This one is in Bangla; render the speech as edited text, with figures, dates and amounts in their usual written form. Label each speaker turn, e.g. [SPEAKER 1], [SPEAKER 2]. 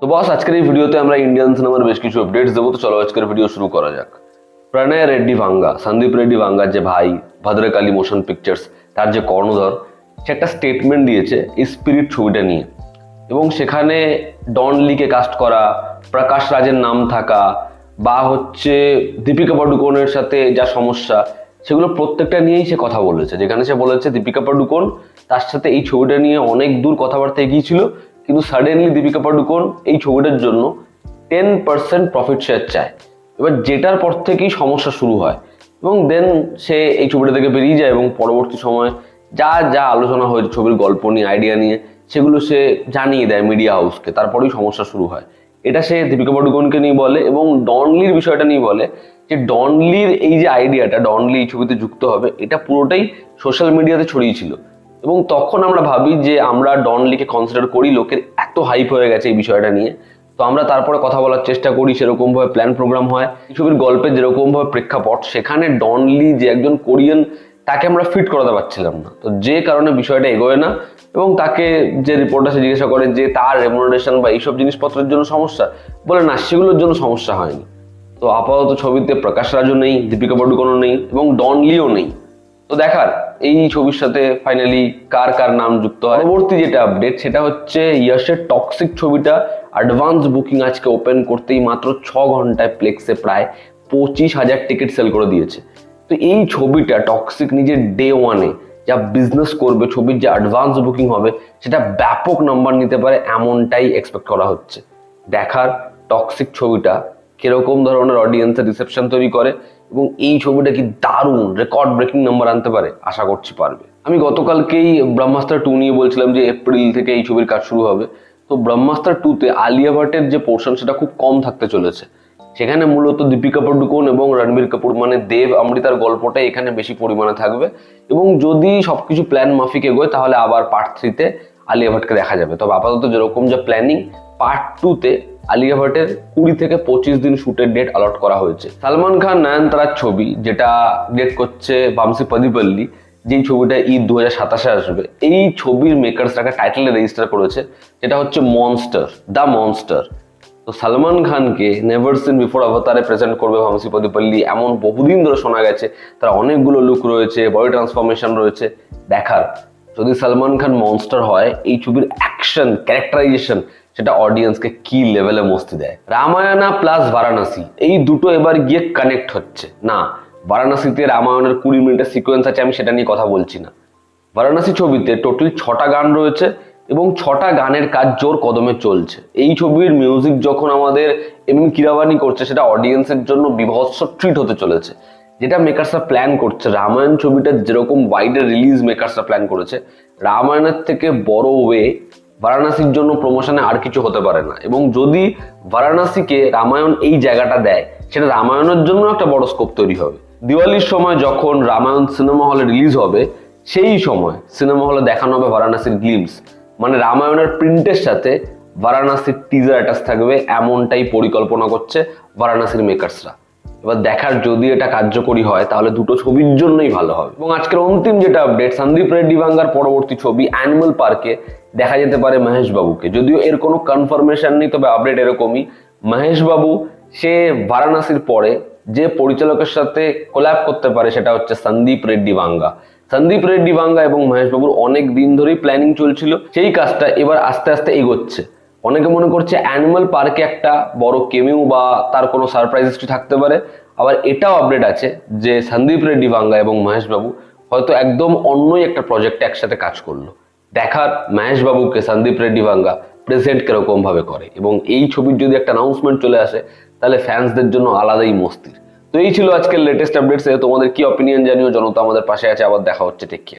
[SPEAKER 1] তো বস, আজকের এই ভিডিওতে আমরা ইন্ডিয়ান সিনেমার বেশ কিছু আপডেটস দেবো। তো চলো আজকের ভিডিও শুরু করা যাক। প্রণয় রেড্ডি ভাঙ্গা, সন্দীপ রেড্ডি ভাঙ্গার যে ভাই, ভদ্রকালী মোশন পিকচার্স, তার যে কর্ণধর, সে একটা স্টেটমেন্ট দিয়েছে এই স্পিরিট ছবিটা নিয়ে। এবং সেখানে ডন লিকে কাস্ট করা, প্রকাশ রাজের নাম থাকা, বা হচ্ছে দীপিকা পাডুকোনের সাথে যা সমস্যা, সেগুলো প্রত্যেকটা নিয়েই সে কথা বলেছে। যেখানে সে বলেছে দীপিকা পাডুকোন তার সাথে এই ছবিটা নিয়ে অনেক দূর কথাবার্তা এগিয়েছিল, কিন্তু সাডেনলি দীপিকা পাডুকোন এই ছবিটার জন্য 10% প্রফিট শেয়ার চায়। এবার যেটার পর থেকেই সমস্যা শুরু হয় এবং দেন সে এই ছবিটা থেকে বেরিয়ে যায় এবং পরবর্তী সময় যা যা আলোচনা হয়েছে ছবির গল্প নিয়ে, আইডিয়া নিয়ে, সেগুলো সে জানিয়ে দেয় মিডিয়া হাউসকে। তারপরেই সমস্যা শুরু হয়। এটা সে দীপিকা পাডুকোনকে নিয়ে বলে এবং ডনলির বিষয়টা নিয়ে বলে যে ডনলির এই যে আইডিয়াটা, ডনলি এই ছবিতে যুক্ত হবে, এটা পুরোটাই সোশ্যাল মিডিয়াতে ছড়িয়েছিল। এবং তখন আমরা ভাবি যে আমরা ডনলিকে কনসিডার করি, লোকের এত হাইপ হয়ে গেছে এই বিষয়টা নিয়ে, তো আমরা তারপরে কথা বলার চেষ্টা করি, সেরকম ভাবে প্ল্যান প্রোগ্রাম হয়। ছবির গল্পের যেরকম ভাবে প্রেক্ষাপট, সেখানে ডনলি যে একজন কোরিয়ান, তাকে আমরা ফিট করাতে পারছিলাম না। তো যে কারণে বিষয়টা এগোয় না এবং তাকে যে রিপোর্টার সে জিজ্ঞাসা করে যে তার রেমুনারেশন বা এইসব জিনিসপত্রের জন্য সমস্যা, বলে না, সেগুলোর জন্য সমস্যা হয়নি। তো আপাতত ছবিতে প্রকাশ রাজও নেই, দীপিকা পাডুকোনও নেই এবং ডনলিও নেই। তো দেখার এই ছবির সাথে ফাইনালি কার কার নাম যুক্ত হয়। পরবর্তী যেটা আপডেট, সেটা হচ্ছে ইয়াশের টক্সিক ছবিটা অ্যাডভান্স বুকিং আজকে ওপেন করতেই মাত্র 6 ঘন্টায় প্লেক্সে প্রায় 25,000 টিকিট সেল করে দিয়েছে। তো এই ছবিটা টক্সিক নিজের ডে ওয়ানে যা বিজনেস করবে, ছবির যে অ্যাডভান্স বুকিং হবে, সেটা ব্যাপক নাম্বার নিতে পারে এমনটাই এক্সপেক্ট করা হচ্ছে। দেখার টক্সিক ছবিটা কিরকম ধরনের অডিয়েন্সের রিসেপশন তৈরি করে এবং এই ছবিটা কি দারুণ রেকর্ড ব্রেকিং নাম্বার আনতে পারে, আশা করছি পারবে। আমি গতকালকেই ব্রহ্মাস্ত্র 2 নিয়ে বলছিলাম যে এপ্রিল থেকে এই ছবির কাজ শুরু হবে। তো ব্রহ্মাস্ত্র 2-তে আলিয়া ভাটের যে পোর্শন, সেটা খুব কম থাকতে চলেছে। সেখানে মূলত দীপিকা পাডুকোন এবং রণবীর কাপুর, মানে দেব অমৃতার গল্পটা এখানে বেশি পরিমাণে থাকবে। এবং যদি সবকিছু প্ল্যান মাফিক এগোয়, তাহলে আবার পার্ট 3-তে আলিয়া ভাটকে দেখা যাবে। তবে আপাতত যেরকম যে প্ল্যানিং, পার্ট 2-তে আলিয়া ভাটের 20 থেকে 25 দিন শুটের ডেট অলট করা হয়েছে। সালমান খান নয়নতারার ছবি, যেটা ডেট করছে বামসি পদিপল্লি, যেই ছবিটা ঈদ 2027-এ আসবে, এই ছবির মেকার্স একটা টাইটেলে রেজিস্টার করেছে, যেটা হচ্ছে মনস্টার, দ্য মনস্টার। তো সালমান খানকে নেভার সিন বিফোর অবতারে প্রেজেন্ট করবে ভামসি পদিপল্লি, এমন বহুদিন ধরে শোনা গেছে। তার অনেকগুলো লুক রয়েছে, বডি ট্রান্সফরমেশন রয়েছে। দেখার যদি সালমান খান মনস্টার হয়, এই ছবির অ্যাকশন, ক্যারেক্টারাইজেশন, সেটা অডিয়েন্সকে কি লেভেলে মস্তি দেয়। রামায়ণা প্লাস বারাণসী, এই দুটো এবার গিয়ে কানেক্ট হচ্ছে না। বারাণসীতে রামায়ণের 20 মিনিটের সিকোয়েন্স আছে, আমি সেটা নিয়ে কথা বলছি না। বারাণসী ছবিতে টোটাল 6টা গান রয়েছে এবং 6টা গানের কাজ জোর কদমে চলছে। এই ছবির মিউজিক যখন আমাদের কিরাবানি করছে, সেটা অডিয়েন্সের জন্য বিভৎস ট্রিট হতে চলেছে। যেটা মেকার্সরা প্ল্যান করছে, রামায়ণ ছবিটা যেরকম ওয়াইডার রিলিজ মেকার্সরা প্ল্যান করেছে, রামায়ণের থেকে বড় ওয়ে বারাণসীর জন্য প্রমোশনে আর কিছু হতে পারে না। এবং যদি বারাণসীকে রামায়ণ এই জায়গাটা দেয়, সেটা রামায়ণের জন্য একটা বড় স্কোপ তৈরি হবে। দিওয়ালির সময় যখন রামায়ণ সিনেমা হলে রিলিজ হবে, সেই সময় সিনেমা হলে দেখানো হবে বারাণসীর গ্লিমস, মানে রামায়ণের প্রিন্টের সাথে বারাণসীর টিজার অ্যাটাচ থাকবে, এমনটাই পরিকল্পনা করছে বারাণসীর মেকার্সরা। এবার দেখার যদি এটা কার্যকরী হয়, তাহলে দুটো ছবির জন্যই ভালো হবে। এবং আজকের অন্তিম যেটা আপডেট, সন্দীপ রেড্ডি ভাঙ্গার পরবর্তী ছবি অ্যানিমাল পার্কে দেখা যেতে পারে মহেশ বাবুকে। যদিও এর কোনো কনফার্মেশন নেই, তবে আপডেট এরকমই। মহেশ বাবু সে বারাণসীর পরে যে পরিচালকের সাথে কোল্যাব করতে পারে, সেটা হচ্ছে সন্দীপ রেড্ডি ভাঙ্গা। সন্দীপ রেড্ডি ভাঙ্গা এবং মহেশ বাবুর অনেক দিন ধরেই প্ল্যানিং চলছিল, সেই কাজটা এবার আস্তে আস্তে এগোচ্ছে। অনেকে মনে করছে অ্যানিমাল পার্কে একটা বড় কেমিউ বা তার কোনো সারপ্রাইজ হিস্ট্রি থাকতে পারে। আবার এটাও আপডেট আছে যে সন্দীপ রেড্ডি ভাঙ্গা এবং মহেশ বাবু হয়তো একদম অন্যই একটা প্রজেক্টে একসাথে কাজ করলো। দেখার মহেশ বাবুকে সন্দীপ রেড্ডি ভাঙ্গা প্রেজেন্ট কিরকম ভাবে করে। এবং এই ছবির যদি একটা অ্যানাউন্সমেন্ট চলে আসে, তাহলে ফ্যান্সদের জন্য আলাদাই মস্তির। তো এই ছিল আজকের লেটেস্ট আপডেটস। তোমাদের কি অপিনিয়ন জানিও। জনতা আমাদের পাশে আছে। আবার দেখা হচ্ছে, টেক কেয়ার।